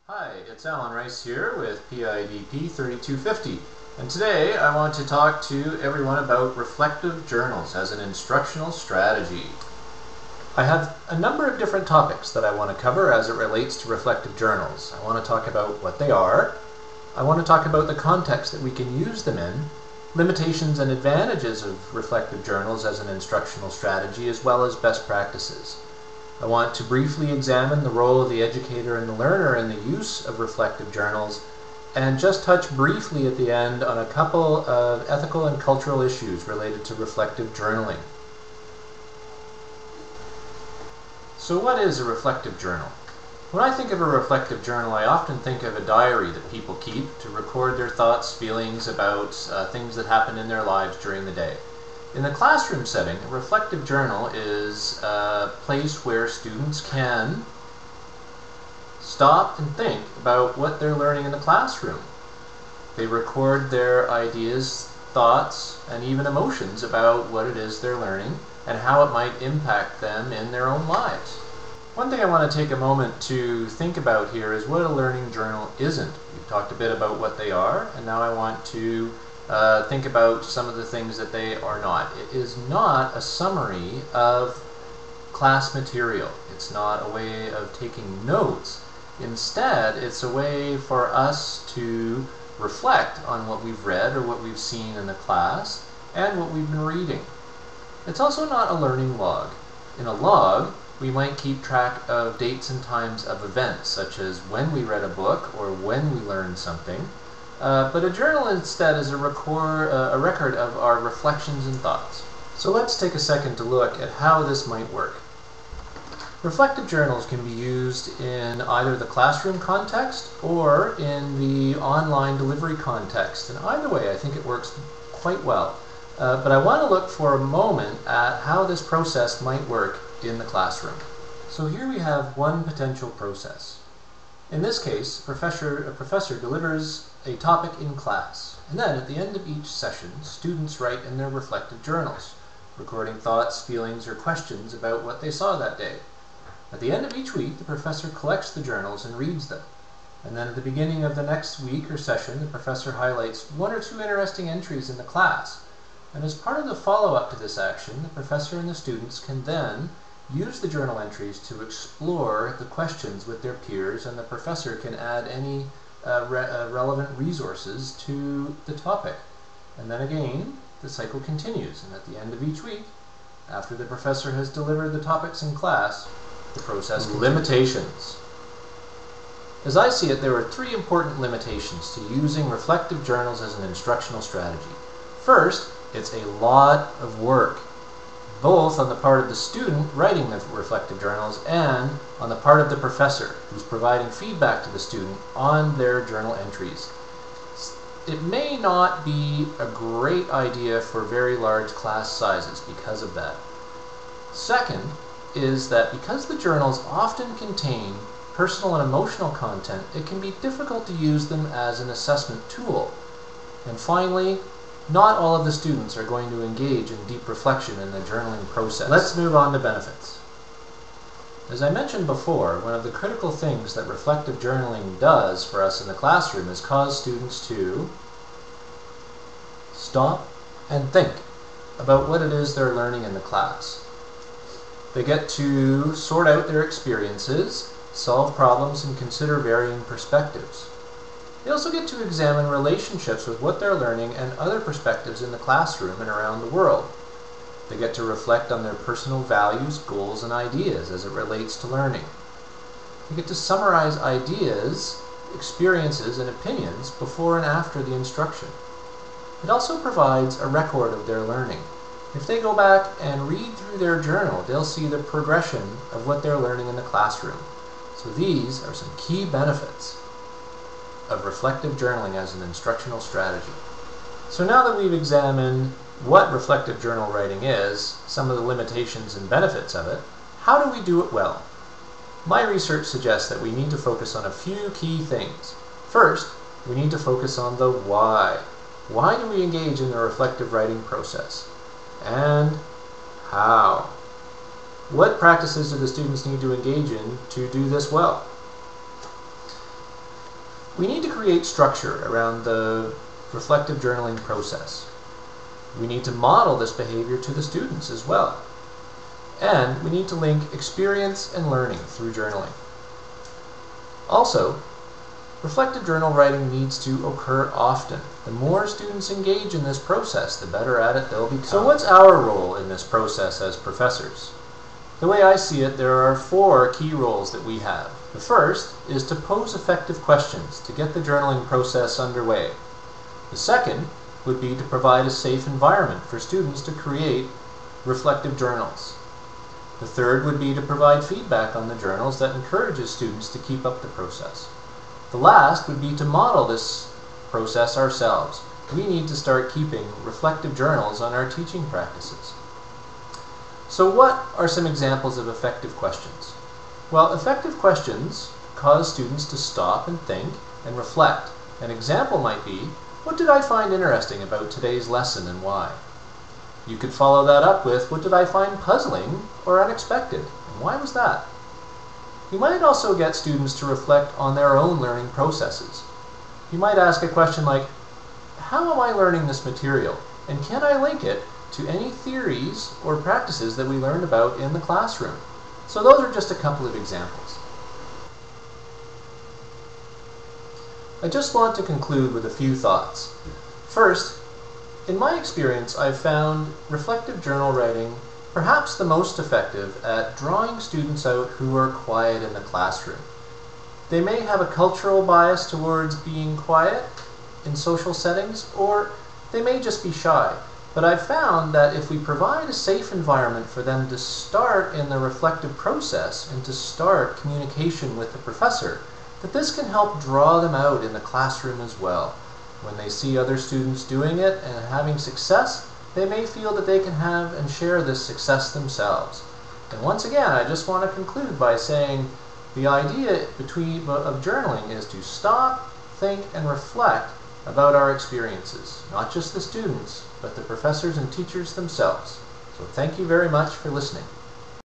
Hi, it's Alan Rice here with PIDP 3250, and today I want to talk to everyone about reflective journals as an instructional strategy. I have a number of different topics that I want to cover as it relates to reflective journals. I want to talk about what they are, I want to talk about the context that we can use them in, limitations and advantages of reflective journals as an instructional strategy, as well as best practices. I want to briefly examine the role of the educator and the learner in the use of reflective journals, and just touch briefly at the end on a couple of ethical and cultural issues related to reflective journaling. So what is a reflective journal? When I think of a reflective journal, I often think of a diary that people keep to record their thoughts, feelings about things that happen in their lives during the day. In the classroom setting, a reflective journal is a place where students can stop and think about what they're learning in the classroom. They record their ideas, thoughts, and even emotions about what it is they're learning and how it might impact them in their own lives. One thing I want to take a moment to think about here is what a learning journal isn't. We've talked a bit about what they are, and now I want to think about some of the things that they are not. It is not a summary of class material. It's not a way of taking notes. Instead, it's a way for us to reflect on what we've read or what we've seen in the class and what we've been reading. It's also not a learning log. In a log, we might keep track of dates and times of events, such as when we read a book or when we learned something. But a journal instead is a record of our reflections and thoughts. So let's take a second to look at how this might work. Reflective journals can be used in either the classroom context or in the online delivery context. And either way, I think it works quite well. But I want to look for a moment at how this process might work in the classroom. So here we have one potential process. In this case, a professor delivers a topic in class, and then at the end of each session, students write in their reflective journals, recording thoughts, feelings, or questions about what they saw that day. At the end of each week, the professor collects the journals and reads them. And then at the beginning of the next week or session, the professor highlights one or two interesting entries in the class. And as part of the follow-up to this action, the professor and the students can then use the journal entries to explore the questions with their peers, and the professor can add any relevant resources to the topic. And then again, the cycle continues, and at the end of each week, after the professor has delivered the topics in class, the process continues. Limitations. As I see it, there are three important limitations to using reflective journals as an instructional strategy. First, it's a lot of work, both on the part of the student writing the reflective journals and on the part of the professor who's providing feedback to the student on their journal entries. It may not be a great idea for very large class sizes because of that. Second is that because the journals often contain personal and emotional content, it can be difficult to use them as an assessment tool. And finally, not all of the students are going to engage in deep reflection in the journaling process. Let's move on to benefits. As I mentioned before, one of the critical things that reflective journaling does for us in the classroom is cause students to stop and think about what it is they're learning in the class. They get to sort out their experiences, solve problems, and consider varying perspectives. They also get to examine relationships with what they're learning and other perspectives in the classroom and around the world. They get to reflect on their personal values, goals, and ideas as it relates to learning. They get to summarize ideas, experiences, and opinions before and after the instruction. It also provides a record of their learning. If they go back and read through their journal, they'll see the progression of what they're learning in the classroom. So these are some key benefits of reflective journaling as an instructional strategy. So now that we've examined what reflective journal writing is, some of the limitations and benefits of it, how do we do it well? My research suggests that we need to focus on a few key things. First, we need to focus on the why. Why do we engage in the reflective writing process? And how? What practices do the students need to engage in to do this well? We need to create structure around the reflective journaling process. We need to model this behavior to the students as well. And we need to link experience and learning through journaling. Also, reflective journal writing needs to occur often. The more students engage in this process, the better at it they'll become. So what's our role in this process as professors? The way I see it, there are 4 key roles that we have. The first is to pose effective questions to get the journaling process underway. The second would be to provide a safe environment for students to create reflective journals. The third would be to provide feedback on the journals that encourages students to keep up the process. The last would be to model this process ourselves. We need to start keeping reflective journals on our teaching practices. So what are some examples of effective questions? Well, effective questions cause students to stop and think and reflect. An example might be, what did I find interesting about today's lesson and why? You could follow that up with, what did I find puzzling or unexpected, and why was that? You might also get students to reflect on their own learning processes. You might ask a question like, how am I learning this material, and can I link it to any theories or practices that we learned about in the classroom? So those are just a couple of examples. I just want to conclude with a few thoughts. First, in my experience, I've found reflective journal writing perhaps the most effective at drawing students out who are quiet in the classroom. They may have a cultural bias towards being quiet in social settings, or they may just be shy. But I've found that if we provide a safe environment for them to start in the reflective process and to start communication with the professor, that this can help draw them out in the classroom as well. When they see other students doing it and having success, they may feel that they can have and share this success themselves. And once again, I just want to conclude by saying the idea of journaling is to stop, think, and reflect about our experiences, not just the students, but the professors and teachers themselves. So thank you very much for listening.